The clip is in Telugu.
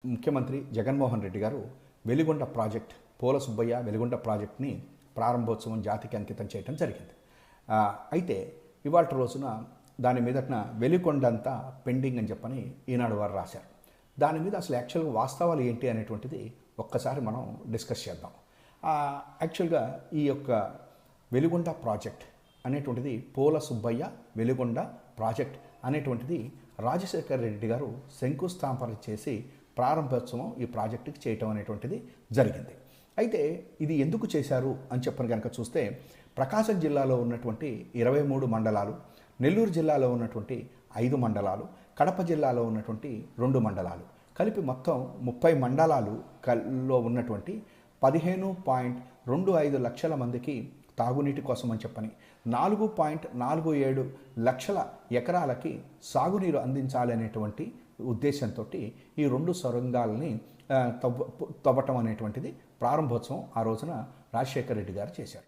ముఖ్యమంత్రి జగన్మోహన్ రెడ్డి గారు వెలిగొండ ప్రాజెక్ట్ పోల సుబ్బయ్య వెలిగొండ ప్రాజెక్ట్ని ప్రారంభోత్సవం జాతికి అంకితం చేయడం జరిగింది. అయితే ఇవాళ రోజున దాని మీదట వెలిగొండంతా పెండింగ్ అని చెప్పని ఈనాడు వారు రాశారు. దాని మీద అసలు యాక్చువల్గా వాస్తవాలు ఏంటి అనేటువంటిది ఒక్కసారి మనం డిస్కస్ చేద్దాం. యాక్చువల్గా ఈ యొక్క వెలిగొండ ప్రాజెక్ట్ అనేటువంటిది పోల సుబ్బయ్య వెలిగొండ ప్రాజెక్ట్ అనేటువంటిది రాజశేఖర రెడ్డి గారు శంకుస్థాపన చేసి ప్రారంభోత్సవం ఈ ప్రాజెక్టుకి చేయటం అనేటువంటిది జరిగింది. అయితే ఇది ఎందుకు చేశారు అని చెప్పని కనుక చూస్తే ప్రకాశం జిల్లాలో ఉన్నటువంటి 23 మండలాలు, నెల్లూరు జిల్లాలో ఉన్నటువంటి 5 మండలాలు, కడప జిల్లాలో ఉన్నటువంటి 2 మండలాలు కలిపి మొత్తం 30 మండలాలులో ఉన్నటువంటి 15.25 లక్షల మందికి తాగునీటి కోసం అని చెప్పని 4.47 లక్షల ఎకరాలకి సాగునీరు అందించాలి అనేటువంటి ఉద్దేశంతో ఈ 2 సొరంగాలని తవ్వటం అనేటువంటిది ప్రారంభోత్సవం ఆ రోజున రాజశేఖర రెడ్డి గారు చేశారు.